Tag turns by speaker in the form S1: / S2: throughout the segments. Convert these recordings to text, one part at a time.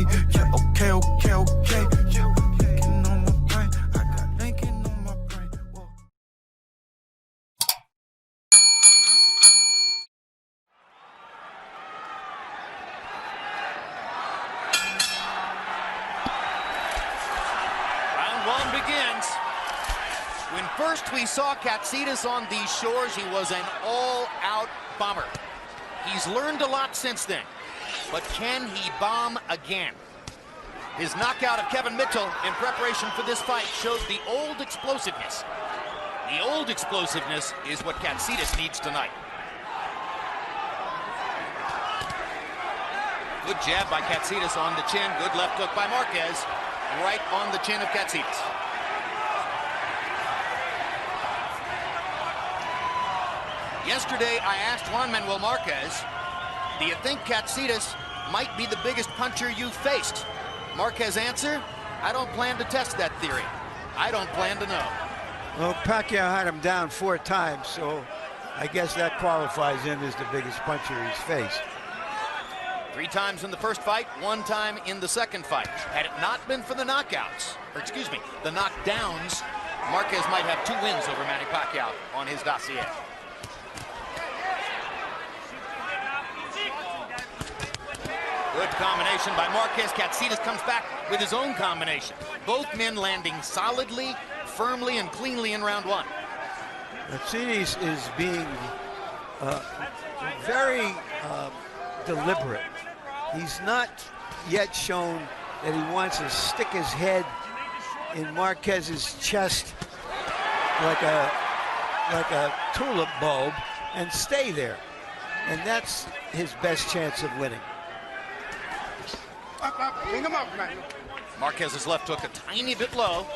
S1: okay, yeah, okay, okay, okay. Yeah, thinking on my brain, I got thinking on my brain. Whoa.
S2: Round one begins. When first we saw Katsidis on these shores, he was an all-out bomber. He's learned a lot since then, but can he bomb again? His knockout of Kevin Mitchell in preparation for this fight showed the old explosiveness. The old explosiveness is what Katsidis needs tonight. Good jab by Katsidis on the chin. Good left hook by Marquez. Right on the chin of Katsidis. Yesterday, I asked Juan Manuel Marquez, do you think Katsidis might be the biggest puncher you've faced? Marquez answer, I don't plan to test that theory. I don't plan to know.
S3: Well, Pacquiao had him down 4 times, so I guess that qualifies him as the biggest puncher he's faced.
S2: 3 times in the first fight, 1 time in the second fight. Had it not been for the knockouts, or excuse me, the knockdowns, Marquez might have 2 wins over Manny Pacquiao on his dossier. Good combination by Marquez. Katsidis comes back with his own combination. Both men landing solidly, firmly, and cleanly in round 1.
S3: Katsidis is being very deliberate. He's not yet shown that he wants to stick his head in Marquez's chest like a tulip bulb and stay there. And that's his best chance of winning.
S4: Bring him up, man.
S2: Marquez's left hook a tiny bit low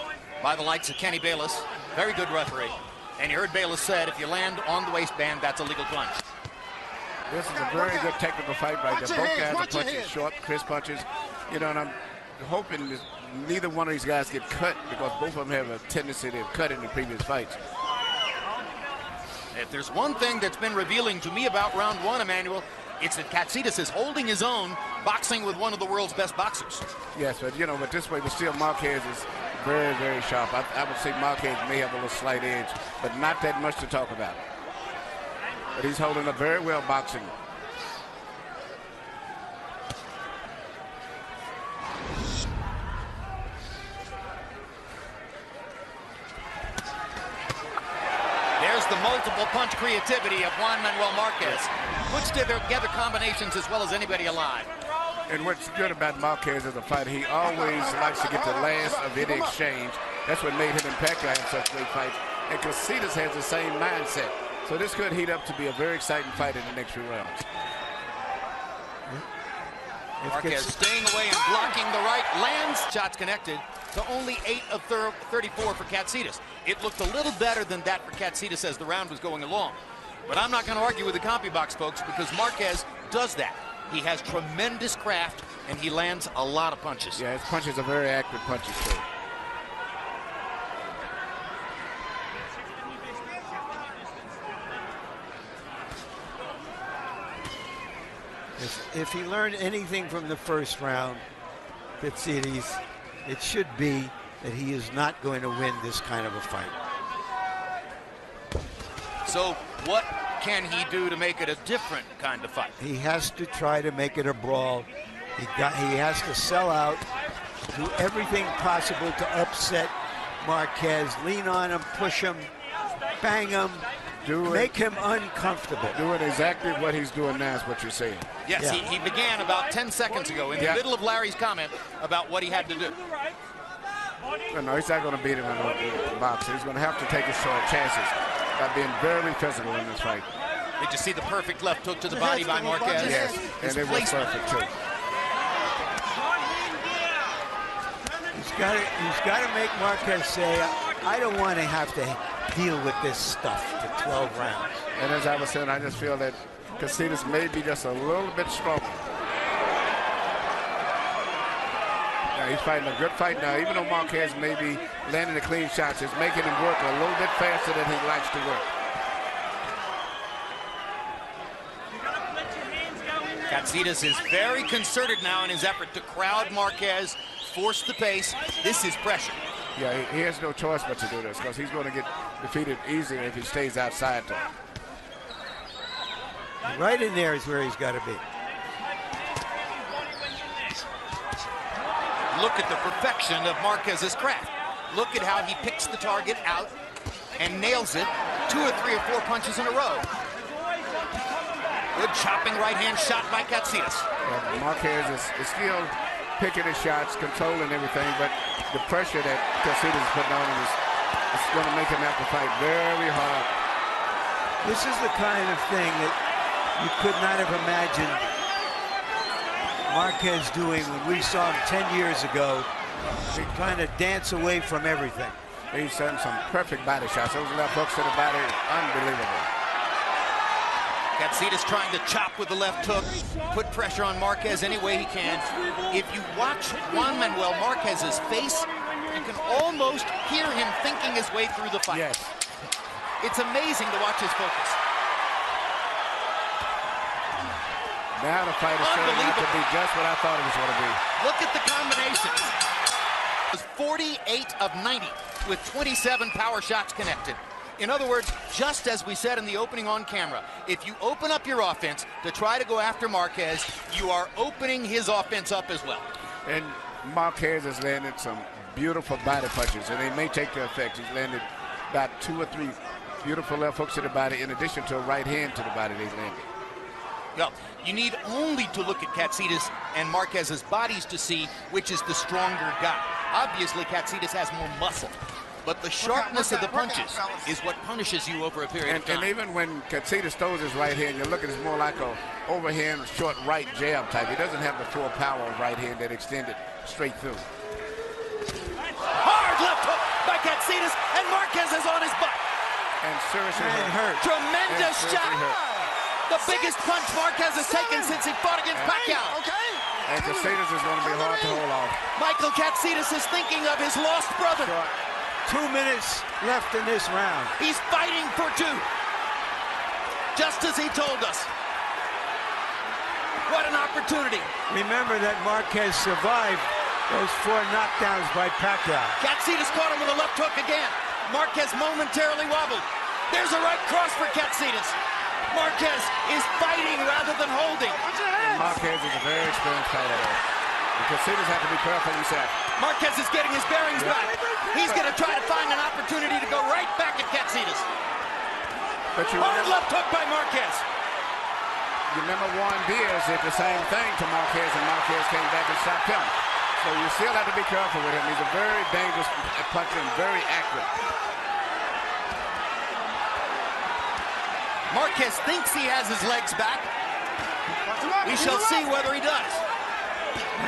S2: by the likes of Kenny Bayless. Very good referee. And you heard Bayless said if you land on the waistband, that's a legal plunge.
S4: This is a very good technical fight right there. Both guys are punching short, crisp punches. You know, and I'm hoping that neither one of these guys get cut because both of them have a tendency to cut in the previous fights.
S2: If there's one thing that's been revealing to me about round 1, Emmanuel, it's that Katsidis is holding his own, boxing with one of the world's best boxers.
S4: Yes, but you know, but this way, but still Marquez is very, very sharp. I would say Marquez may have a little slight edge, but not that much to talk about. But he's holding up very well boxing.
S2: There's the multiple punch creativity of Juan Manuel Marquez. Puts together combinations as well as anybody alive.
S4: And what's good about Marquez as a fighter, he always likes to get the last of any exchange. That's what made him and Pacquiao have such great fights. And Katsidis has the same mindset. So this could heat up to be a very exciting fight in the next few rounds.
S2: Marquez staying away and blocking the right, lands, shots connected to only 8 of 34 for Katsidis. It looked a little better than that for Katsidis as the round was going along. But I'm not going to argue with the CompuBox folks because Marquez does that. He has tremendous craft and he lands a lot of punches.
S4: Yeah, his punches are very accurate punches too.
S3: If he learned anything from the first round, Katsidis, it should be that he is not going to win this kind of a fight.
S2: So what can he do to make it a different kind of fight?
S3: He has to try to make it a brawl. He has to sell out, do everything possible to upset Marquez, lean on him, push him, bang him, make him uncomfortable.
S4: Doing exactly what he's doing now is what you're saying.
S2: Yes, yeah. he began about 10 seconds ago in the middle of Larry's comment about what he had to do.
S4: Well, no, he's not going to beat him in the box. He's going to have to take his short chances by being very physical in this fight.
S2: Did you see the perfect left hook to the body by Marquez?
S4: Yes, and it was perfect too.
S3: He's got to make Marquez say, I don't want to have to deal with this stuff for 12 rounds.
S4: And as I was saying, I just feel that Katsidis may be just a little bit stronger. Now, he's fighting a good fight now. Even though Marquez may be landing the clean shots, it's making him work a little bit faster than he likes to work.
S2: Katsidis is very concerted now in his effort to crowd Marquez, force the pace. This is pressure.
S4: Yeah, he has no choice but to do this because he's going to get defeated easier if he stays outside to him.
S3: Right in there is where he's got to be.
S2: Look at the perfection of Marquez's craft. Look at how he picks the target out and nails it 2 or 3 or 4 punches in a row. Good chopping right hand shot by Katsidis.
S4: Marquez is still picking his shots, controlling everything, but the pressure that Katsidis is putting on him is going to make him have to fight very hard.
S3: This is the kind of thing that you could not have imagined Marquez doing when we saw him 10 years ago, trying to dance away from everything.
S4: He's done some perfect body shots. Those left hooks to the body, unbelievable.
S2: Katsidis trying to chop with the left hook, put pressure on Marquez any way he can. If you watch Juan Manuel Marquez's face, you can almost hear him thinking his way through the fight.
S4: Yes.
S2: It's amazing to watch his focus.
S4: Now the fight is turning out to be just what I thought it was going to be.
S2: Look at the combinations. It was 48 of 90 with 27 power shots connected. In other words, just as we said in the opening on camera, if you open up your offense to try to go after Marquez, you are opening his offense up as well.
S4: And Marquez has landed some beautiful body punches, and they may take the effect. He's landed about 2 or 3 beautiful left hooks to the body, in addition to a right hand to the body they landed.
S2: Well, you need only to look at Katsidis and Marquez's bodies to see which is the stronger guy. Obviously, Katsidis has more muscle, but the sharpness of the punches is what punishes you over a period of time.
S4: And even when Katsidis throws his right hand, you look at it as more like a overhand short right jab type. He doesn't have the full power of right hand that extended straight through.
S2: Hard left hook by Katsidis, and Marquez is on his butt.
S4: And seriously
S3: hurt.
S2: Tremendous shot. The biggest punch Marquez has taken since he fought against Pacquiao.
S4: And Katsidis is going to be hard to hold off.
S2: Michael Katsidis is thinking of his lost brother.
S3: 2 minutes left in this round.
S2: He's fighting for 2. Just as he told us. What an opportunity.
S3: Remember that Marquez survived those 4 knockdowns by Pacquiao.
S2: Katsidis caught him with a left hook again. Marquez momentarily wobbled. There's a right cross for Katsidis. Marquez is fighting rather than holding.
S4: And Marquez is a very experienced fighter. And Katsidis have to be careful himself.
S2: Marquez is getting his bearings back. He's going to try to find an opportunity to go right back at Katsidis.
S4: But
S2: hard left hook by Marquez.
S4: You remember Juan Diaz did the same thing to Marquez, and Marquez came back and stopped him. So you still have to be careful with him. He's a very dangerous puncher and very accurate.
S2: Marquez thinks he has his legs back. We shall see whether he does.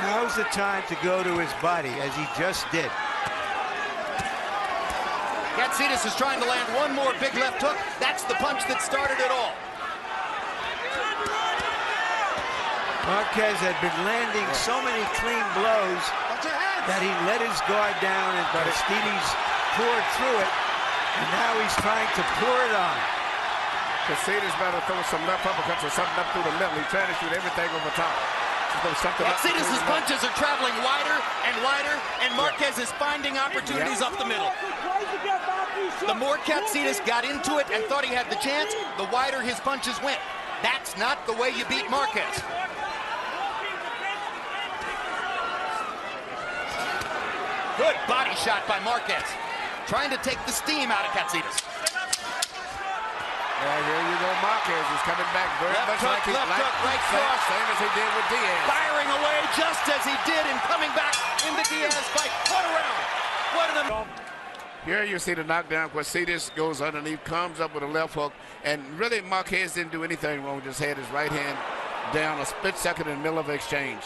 S3: Now's the time to go to his body, as he just did.
S2: Katsidis is trying to land one more big left hook. That's the punch that started it all.
S3: Marquez had been landing so many clean blows that he let his guard down, and Katsidis poured through it, and now he's trying to pour it on.
S4: Katsidis better throw some left uppercuts or something up through the middle. He's trying to shoot everything over top.
S2: Katsidis' punches are traveling wider and wider, and Marquez is finding opportunities up the middle. The more Katsidis got into it and thought he had the chance, the wider his punches went. That's not the way you beat Marquez. Good body shot by Marquez, trying to take the steam out of Katsidis.
S4: Well, here you go, Marquez is coming back very much like he
S2: right cross.
S4: Same as he did with Diaz.
S2: Firing away just as he did in coming back in the Diaz fight. What a round. What an...
S4: Here you see the knockdown. Katsidis goes underneath, comes up with a left hook, and really Marquez didn't do anything wrong. Just had his right hand down a split second in the middle of the exchange.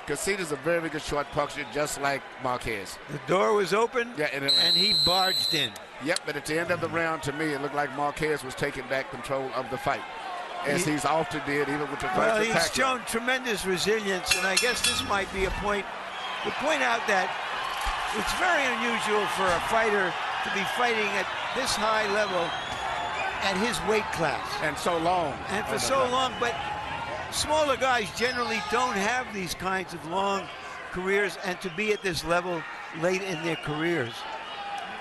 S4: Katsidis is a very good short puncher, just like Marquez.
S3: The door was open,
S4: yeah,
S3: and he barged in.
S4: Yep, but at the end of the round, to me, it looked like Marquez was taking back control of the fight, as he's often did, even with the fight.
S3: Well, he's shown tremendous resilience, and I guess this might be a point to point out that it's very unusual for a fighter to be fighting at this high level at his weight class.
S4: And so long.
S3: And for so long, but smaller guys generally don't have these kinds of long careers, and to be at this level late in their careers.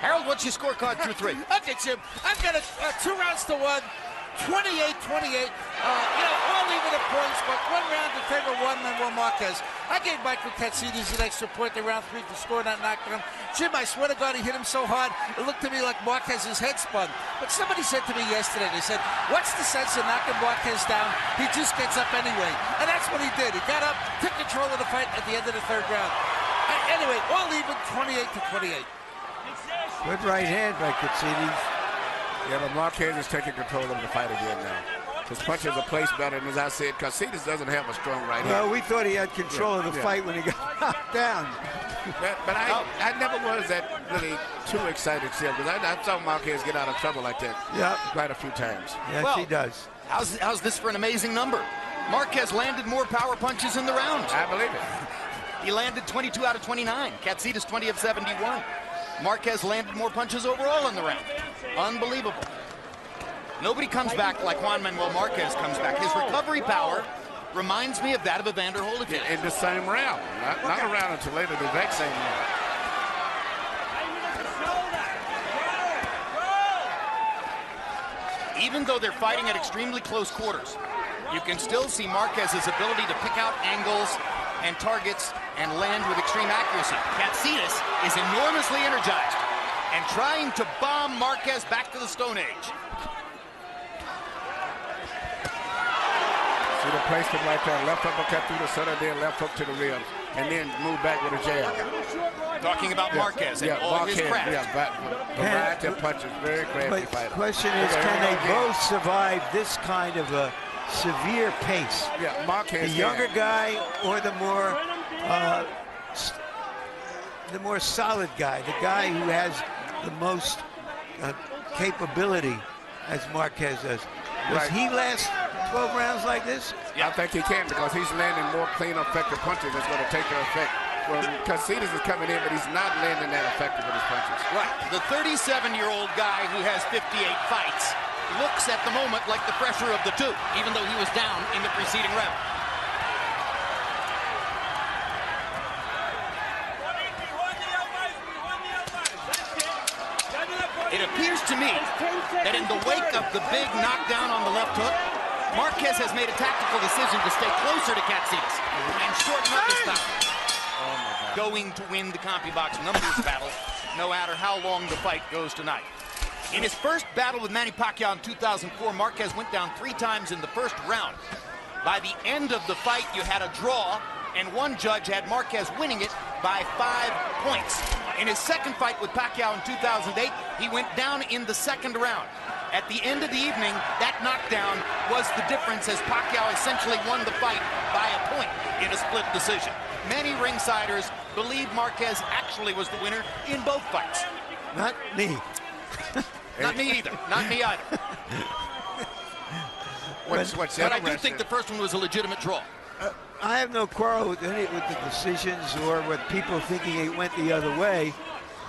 S2: Harold, what's your scorecard through 3?
S5: Okay, Jim. I've got 2 rounds to 1. 28-28. All even at points, but 1 round in favor of Juan Manuel Marquez. I gave Michael Katsidis an extra point in round 3 for scoring that knockdown. Jim, I swear to God, he hit him so hard, it looked to me like Marquez's head spun. But somebody said to me yesterday, they said, what's the sense of knocking Marquez down? He just gets up anyway. And that's what he did. He got up, took control of the fight at the end of the 3rd round. Anyway, all even 28-28.
S3: Good right hand by Katsidis.
S4: Yeah, but Marquez is taking control of the fight again now. His punches are placed better, and as I said, Katsidis doesn't have a strong right hand.
S3: Well, we thought he had control of the fight when he got knocked down.
S4: But I never was that really too excited still, because I saw Marquez get out of trouble like that quite a few times.
S3: Yes, he does.
S2: How's this for an amazing number? Marquez landed more power punches in the round.
S4: I believe it.
S2: He landed 22 out of 29. Katsidis 20 of 71. Marquez landed more punches overall in the round. Unbelievable. Nobody comes back like Juan Manuel Marquez comes back. His recovery power reminds me of that of Evander Holyfield.
S4: In the same round. Not a round until later, the exact same round.
S2: Even though they're fighting at extremely close quarters, you can still see Marquez's ability to pick out angles and targets and land with extreme accuracy. Katsidis is enormously energized and trying to bomb Marquez back to the Stone Age.
S4: See the placement right there. Left uppercut through the center, then left hook to the ribs, and then move back with a jab.
S2: Talking about Marquez and all his craft.
S4: Variety of punches, very crafty fighter.
S3: The question is, can they both survive this kind of a severe pace?
S4: Yeah, Marquez.
S3: The younger guy or the more solid guy, the guy who has the most capability, as Marquez does. Does he last 12 rounds like this?
S4: Yeah. I think he can, because he's landing more clean, effective punches that's going to take their effect. Well, Katsidis is coming in, but he's not landing that effective with his punches.
S2: Right. The 37-year-old guy who has 58 fights looks at the moment like the pressure of the 2, even though he was down in the preceding round. It appears to me that in the wake of the big knockdown on the left hook, Marquez has made a tactical decision to stay closer to Katsidis and shorten up his time. Going to win the CompuBox numbers battle, no matter how long the fight goes tonight. In his first battle with Manny Pacquiao in 2004, Marquez went down 3 times in the first round. By the end of the fight, you had a draw, and one judge had Marquez winning it by 5 points. In his second fight with Pacquiao in 2008, he went down in the second round. At the end of the evening, that knockdown was the difference, as Pacquiao essentially won the fight by a point in a split decision. Many ringsiders believe Marquez actually was the winner in both fights.
S3: Not me.
S2: Not me either. Not me either. But I do think the first one was a legitimate draw.
S3: I have no quarrel with the decisions or with people thinking it went the other way.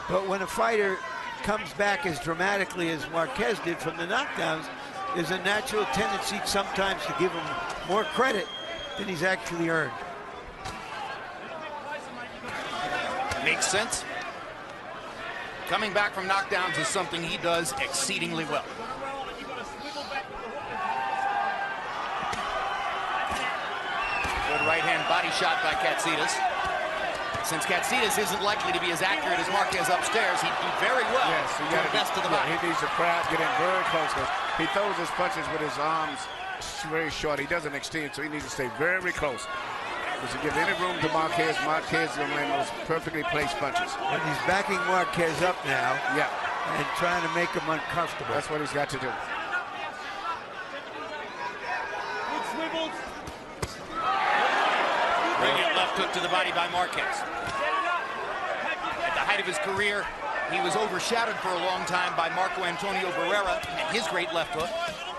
S3: But when a fighter comes back as dramatically as Marquez did from the knockdowns, there's a natural tendency sometimes to give him more credit than he's actually earned.
S2: Makes sense. Coming back from knockdowns is something he does exceedingly well. Good right hand body shot by Katsidis. Since Katsidis isn't likely to be as accurate as Marquez upstairs, he'd do very well to the best of the body.
S4: He needs the crowd get in very close. He throws his punches with his arms very short. He doesn't extend, so he needs to stay very close. Because to give any room to Marquez, Marquez will land those perfectly placed punches.
S3: And he's backing Marquez up now.
S4: Yeah.
S3: And trying to make him uncomfortable.
S4: That's what he's got to do.
S2: Brilliant left hook to the body by Marquez. At the height of his career, he was overshadowed for a long time by Marco Antonio Barrera and his great left hook,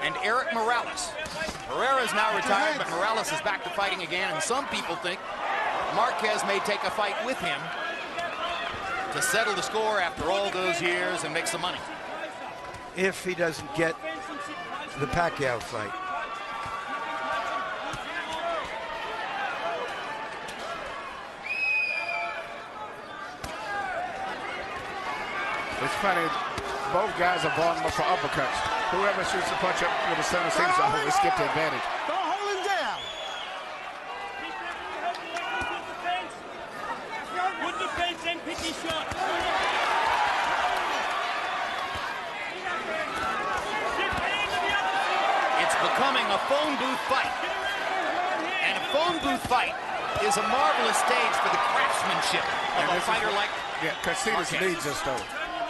S2: and Eric Morales. Barrera is now retired, but Morales is back to fighting again, and some people think Marquez may take a fight with him to settle the score after all those years and make some money.
S3: If he doesn't get the Pacquiao fight.
S4: It's funny, both guys are vulnerable for uppercuts. Whoever shoots the punch up with the center seems to always get the advantage.
S6: Don't hold him down.
S7: Good defense and picky shot.
S2: It's becoming a phone booth fight. And a phone booth fight is a marvelous stage for the craftsmanship of a fighter like
S4: Katsidis needs us though.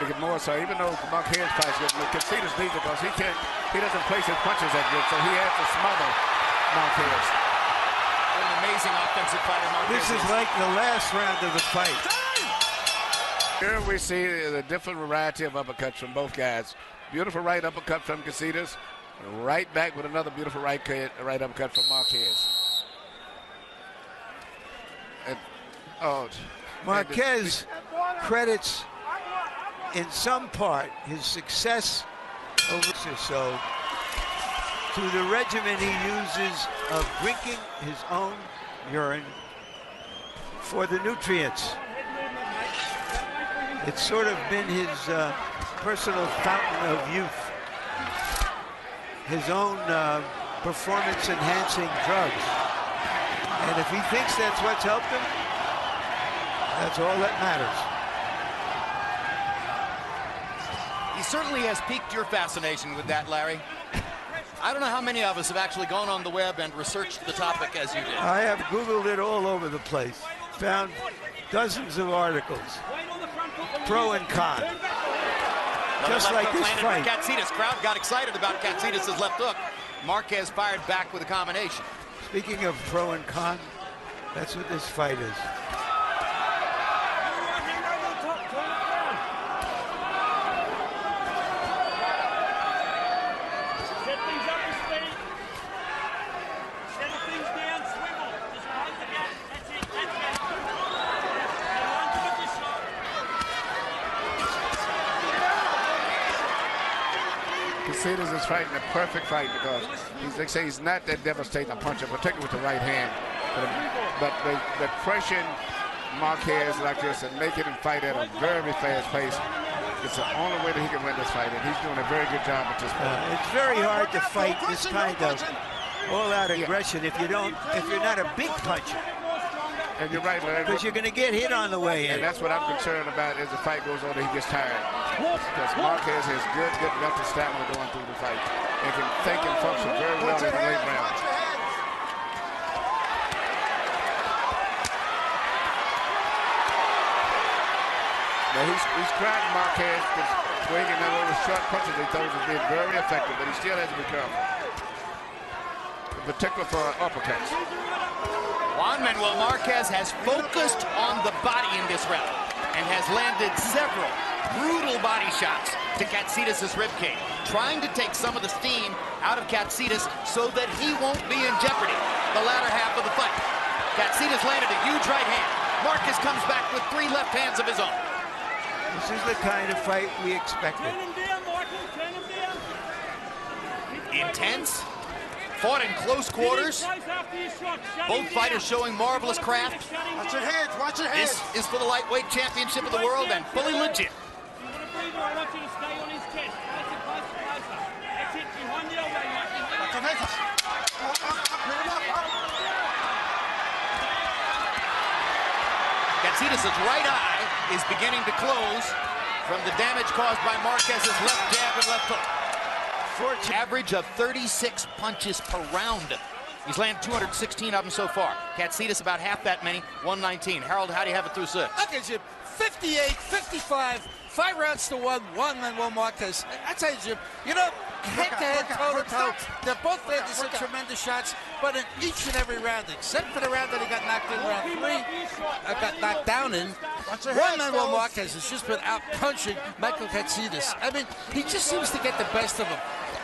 S4: Make it more so. Even though Marquez fights good, Katsidis needs it because he doesn't place his punches that good, so he has to smother Marquez.
S2: What an amazing offensive fighter Marquez
S3: This is like the last round of the fight.
S4: Here we see the different variety of uppercuts from both guys. Beautiful right uppercut from Katsidis. Right back with another beautiful right uppercut from Marquez.
S3: Marquez credits in some part his success over so to the regimen he uses of drinking his own urine for the nutrients. It's sort of been his personal fountain of youth, his own performance-enhancing drugs. And if he thinks that's what's helped him, that's all that matters.
S2: He certainly has piqued your fascination with that, Larry. I don't know how many of us have actually gone on the web and researched the topic as you did.
S3: I have Googled it all over the place. Found dozens of articles, pro and con. Just like this fight.
S2: Katsidis. Crowd got excited about Katsidis' left hook. Marquez fired back with a combination.
S3: Speaking of pro and con, that's what this fight is.
S4: Katsidis is fighting a perfect fight because they say he's not that devastating a puncher, particularly with the right hand. But the pressing Marquez like this and making him fight at a very fast pace, it's the only way that he can win this fight, and he's doing a very good job at this point.
S3: It's very hard to fight this kind of all-out aggression if you're not a big puncher.
S4: And you're right, Larry.
S3: Because you're going to get hit on the way in.
S4: And that's what I'm concerned about as the fight goes on, that he gets tired. Because Marquez has good mental stamina going through the fight and can think and function very well in the late rounds. Now he's crying Marquez because swinging that little short punches he throws has been very effective, but he still has to be careful. In particular for uppercuts.
S2: Juan Manuel Marquez has focused on the body in this round and has landed several brutal body shots to Katsidis' ribcage, trying to take some of the steam out of Katsidis so that he won't be in jeopardy the latter half of the fight. Katsidis landed a huge right hand. Marquez comes back with 3 left hands of his own.
S3: This is the kind of fight we expected.
S2: Intense. Fought in close quarters. Both fighters showing marvelous craft.
S6: Watch your heads, watch your heads.
S2: This is for the lightweight championship of the world and fully legit. Katsidis' right eye is beginning to close from the damage caused by Marquez's left jab and left hook. Average of 36 punches per round. He's landed 216 of them so far. Katsidis about half that many, 119. Harold, how do you have it through 6?
S5: Okay, Jim, 58, 55, 5 rounds to 1, Manuel Marquez. I tell you, Jim, you know, head-to-head, toe-to-toe, they're both landing some tremendous shots, but in each and every round, except for the round that he got knocked in round 3, got knocked down in, Juan Manuel Marquez has just been out-punching Michael Katsidis. I mean, he just seems to get the best of him.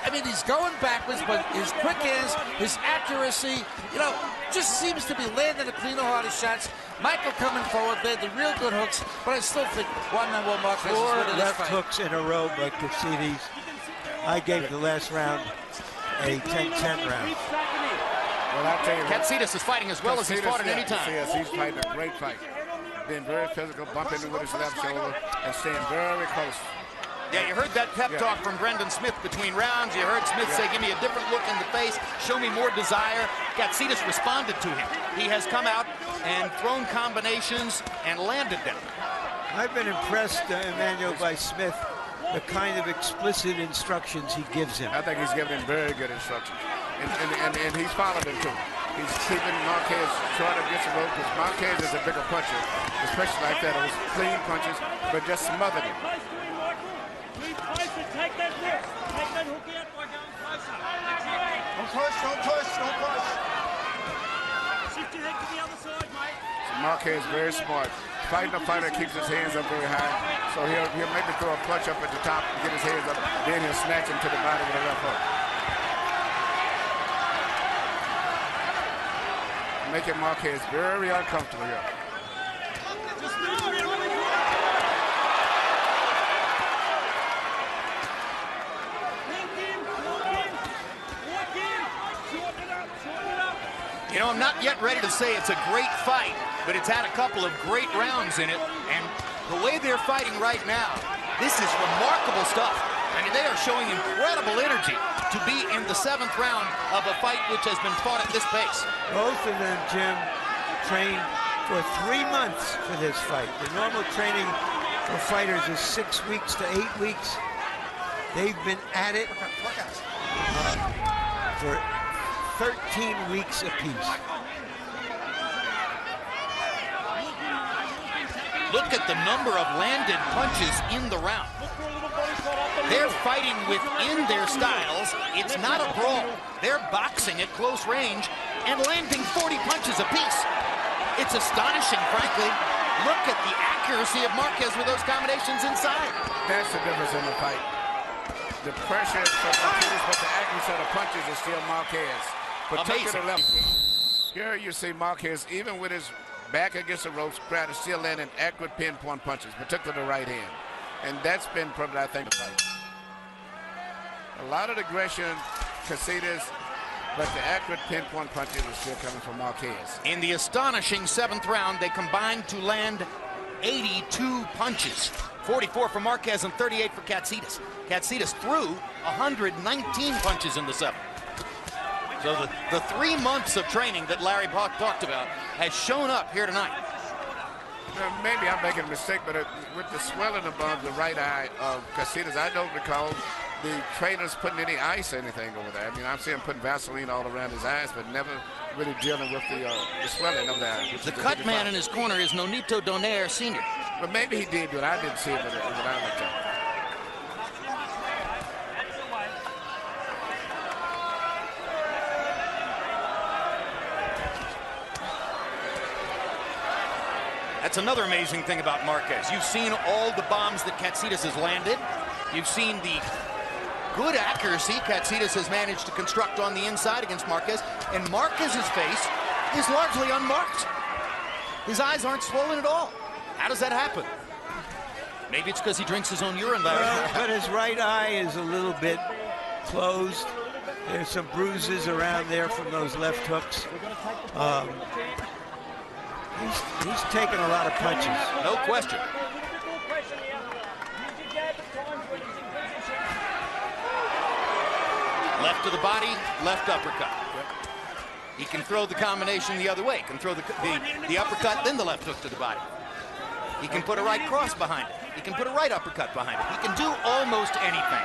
S5: I mean, he's going backwards, but his quick hands, his accuracy, you know, just seems to be landing the cleaner, harder shots. Michael coming forward, landing real good hooks, but I still think Juan Manuel Marquez is
S3: 4
S5: winning this
S3: left
S5: fight.
S3: hooks in a row by Katsidis. I gave the last round a 10-10 round.
S4: Well, I'll tell you,
S2: Katsidis is fighting as well as he's fought at any time.
S4: Yes, he's fighting a great fight. Being very physical, bumping with his left shoulder, and staying very close
S2: Yeah, you heard that pep talk from Brendan Smith between rounds. You heard Smith say, give me a different look in the face, show me more desire. Katsidis responded to him. He has come out and thrown combinations and landed them.
S3: I've been impressed, Emmanuel, by Smith, the kind of explicit instructions he gives him.
S4: I think he's giving him very good instructions. And he's following them too. He's keeping Marquez short against the rope because Marquez is a bigger puncher, especially like that. It was clean punches, but just smothered him.
S7: Move closer, take that hook. Take that hook out by going closer.
S6: Don't push, don't push, don't push.
S7: Shift your head to the other side, mate.
S4: So Marquez very smart. Fighting a fighter keeps his hands up very high, so he'll maybe throw a punch up at the top and get his hands up, then he'll snatch him to the body with a left hook. Making Marquez very uncomfortable here.
S7: Just move around. Walk in. Shorten it up.
S2: You know, I'm not yet ready to say it's a great fight, but it's had a couple of great rounds in it, and the way they're fighting right now, this is remarkable stuff. I mean, they are showing incredible energy to be in the 7th round of a fight which has been fought at this pace.
S3: Both of them, Jim, trained for 3 months for this fight. The normal training for fighters is 6 weeks to 8 weeks. They've been at it for 13 weeks apiece.
S2: Look at the number of landed punches in the round. They're fighting within their styles. It's not a brawl. They're boxing at close range and landing 40 punches apiece. It's astonishing, frankly. Look at the accuracy of Marquez with those combinations inside.
S4: That's the difference in the fight. The pressure from Marquez, but the accuracy of the punches is still Marquez. Particularly left. Here you see Marquez, even with his back against the ropes, Crowder still landing accurate pinpoint punches, particularly the right hand. And that's been probably, I think, the fight. A lot of aggression, Katsidis, but the accurate pinpoint punches are still coming from Marquez.
S2: In the astonishing 7th round, they combined to land 82 punches. 44 for Marquez and 38 for Katsidis. Katsidis threw 119 punches in the 7th. So the 3 months of training that Larry talked about has shown up here tonight.
S4: Maybe I'm making a mistake, but with the swelling above the right eye of Katsidis, I don't recall the trainers putting any ice or anything over there. I mean, I've seen him putting Vaseline all around his eyes, but never really dealing with the swelling of the eye.
S2: The cut man in his corner is Nonito Donaire Sr.
S4: But maybe he did, but I didn't see it when I looked at it.
S2: That's another amazing thing about Marquez. You've seen all the bombs that Katsidis has landed. You've seen the good accuracy Katsidis has managed to construct on the inside against Marquez. And Marquez's face is largely unmarked. His eyes aren't swollen at all. How does that happen? Maybe it's because he drinks his own urine, Larry.
S3: Well, but his right eye is a little bit closed. There's some bruises around there from those left hooks. He's taken a lot of punches.
S2: No question. Left to the body, left uppercut. He can throw the combination the other way. He can throw the uppercut, then the left hook to the body. He can put a right cross behind it. He can put a right uppercut behind it. He can do almost anything.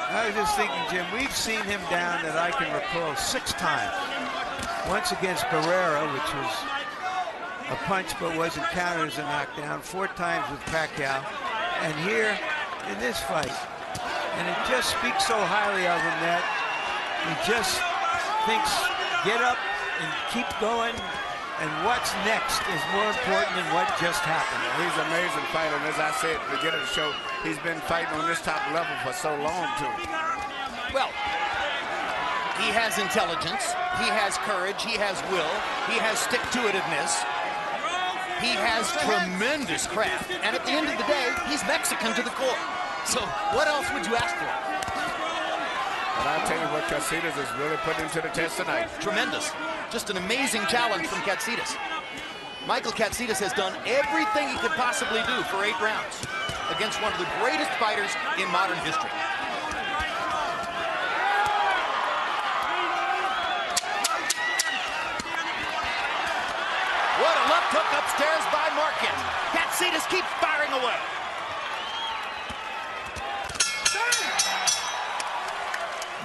S3: I was just thinking, Jim, we've seen him down that I can recall 6 times. Once against Barrera, which was a punch but wasn't counted as a knockdown. 4 times with Pacquiao. And here in this fight. And it just speaks so highly of him that he just thinks, get up and keep going. And what's next is more important than what just happened.
S4: He's an amazing fighter, and as I said at the beginning of the show, he's been fighting on this top level for so long, too.
S2: Well, he has intelligence, he has courage, he has will, he has stick-to-itiveness, he has tremendous craft, and at the end of the day, he's Mexican to the core. So what else would you ask for?
S4: But I'll tell you what, Katsidis is really putting to the test tonight.
S2: Tremendous. Just an amazing challenge from Katsidis. Michael Katsidis has done everything he could possibly do for 8 rounds. against one of the greatest fighters in modern history. What a left hook upstairs by Marquez. Katsidis keeps firing away.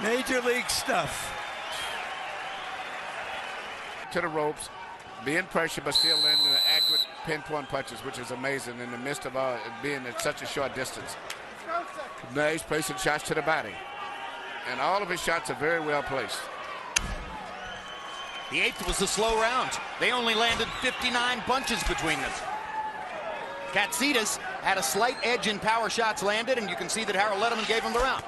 S3: Major league stuff.
S4: To the ropes, being pressured, but still landing accurate pinpoint punches, which is amazing in the midst of being at such a short distance. Now he's placing shots to the body, and all of his shots are very well placed.
S2: The 8th was a slow round. They only landed 59 punches between them. Katsidis had a slight edge in power shots landed, and you can see that Harold Letterman gave him the round.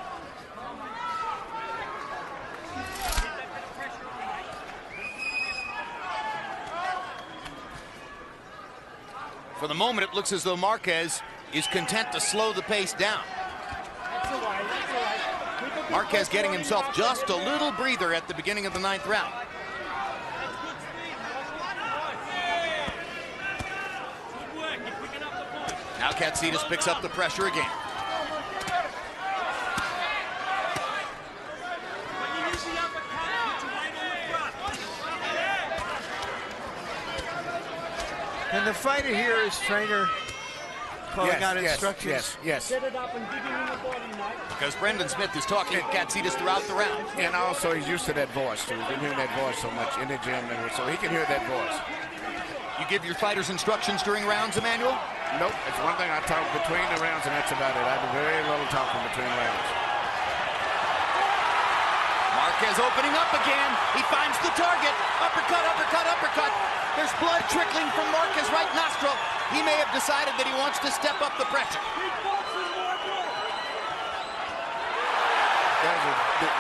S2: For the moment, it looks as though Marquez is content to slow the pace down. Marquez getting himself just a little breather at the beginning of the 9th round. Now Katsidis picks up the pressure again.
S3: And the fighter here is trainer calling out instructions.
S4: Yes.
S7: Set it up and dig him in the bottom, mate.
S2: Because Brendan Smith is talking to Katsidis throughout the round.
S4: And also he's used to that voice, too. He's been hearing that voice so much in the gym, so he can hear that voice.
S2: You give your fighters instructions during rounds, Emmanuel?
S4: Nope, it's one thing I talk between the rounds, and that's about it. I do very little talking between rounds.
S2: Marquez opening up again. He finds the target. Uppercut, uppercut, uppercut. There's blood trickling from Marquez's right nostril. He may have decided that he wants to step up the pressure.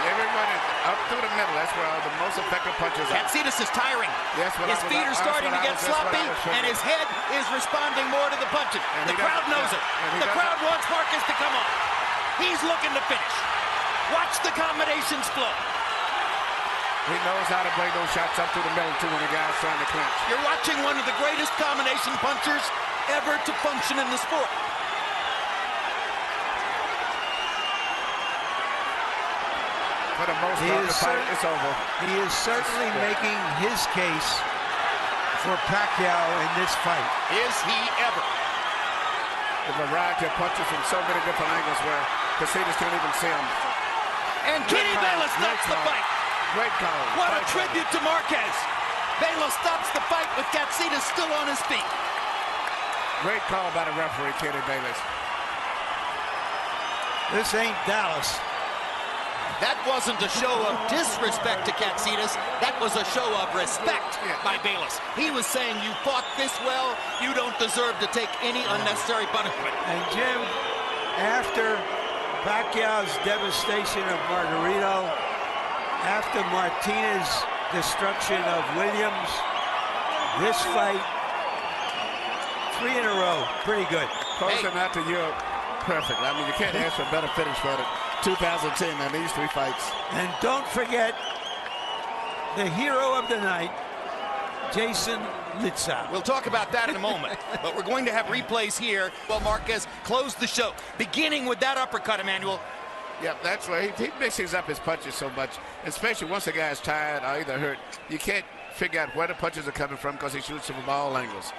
S4: Everybody up through the middle. That's where the most effective punches are.
S2: Katsidis is tiring. His feet are starting to get sloppy, and his head is responding more to the punches. The crowd knows it. The crowd wants Marquez to come on. He's looking to finish. Watch the combinations flow.
S4: He knows how to play those shots up through the middle, too, when the guy's trying to clinch.
S2: You're watching one of the greatest combination punchers ever to function in the sport.
S4: For the most part, the fight is over.
S3: He is certainly making his case for Pacquiao in this fight.
S2: Is he ever?
S4: The variety of punches from so many different angles where Katsidis can't even see him.
S2: And Kenny Bayless stops the fight.
S4: Great call.
S2: What a tribute to Marquez. Bayless stops the fight with Katsidis still on his feet.
S4: Great call by the referee, Kenny Bayless.
S3: This ain't Dallas.
S2: That wasn't a show of disrespect to Katsidis. That was a show of respect by Bayless. He was saying, you fought this well, you don't deserve to take any unnecessary punishment.
S3: And Jim, after Pacquiao's devastation of Margarito, after Martinez's destruction of Williams, this fight, 3 in a row, pretty good.
S4: Closing out to Europe, perfect. I mean, you can't ask for a better finish for it. 2010 on these 3 fights.
S3: And don't forget the hero of the night, Jason Litzau.
S2: We'll talk about that in a moment, but we're going to have replays here. Well, Marquez closed the show, beginning with that uppercut, Emmanuel.
S4: Yeah, that's right. He mixes up his punches so much, especially once the guy's tired or either hurt. You can't figure out where the punches are coming from because he shoots them from all angles.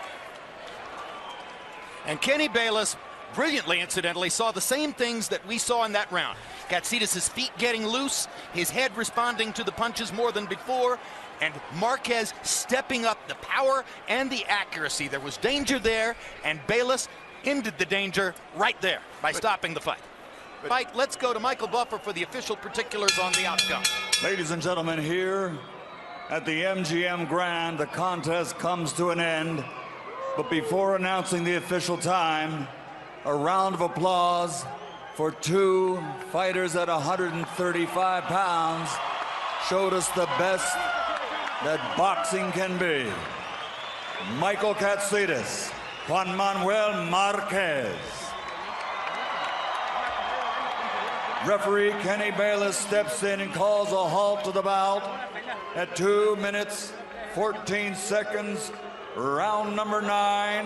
S2: And Kenny Bayless, brilliantly, incidentally, saw the same things that we saw in that round. Katsidis' feet getting loose, his head responding to the punches more than before, and Marquez stepping up the power and the accuracy. There was danger there, and Bayless ended the danger right there by stopping the fight. Let's go to Michael Buffer for the official particulars on the outcome.
S8: Ladies and gentlemen, here at the MGM Grand, the contest comes to an end. But before announcing the official time, a round of applause for 2 fighters at 135 pounds showed us the best that boxing can be. Michael Katsidis, Juan Manuel Marquez. Referee Kenny Bayless steps in and calls a halt to the bout at 2 minutes, 14 seconds, round number 9.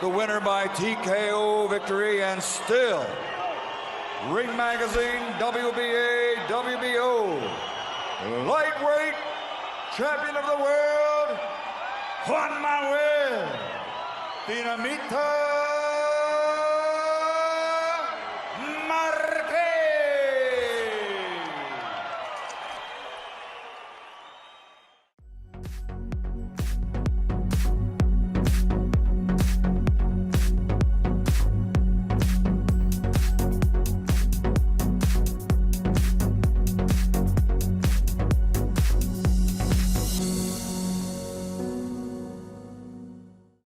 S8: the winner by TKO victory, and still Ring Magazine WBA WBO lightweight champion of the world, Juan Manuel Dinamita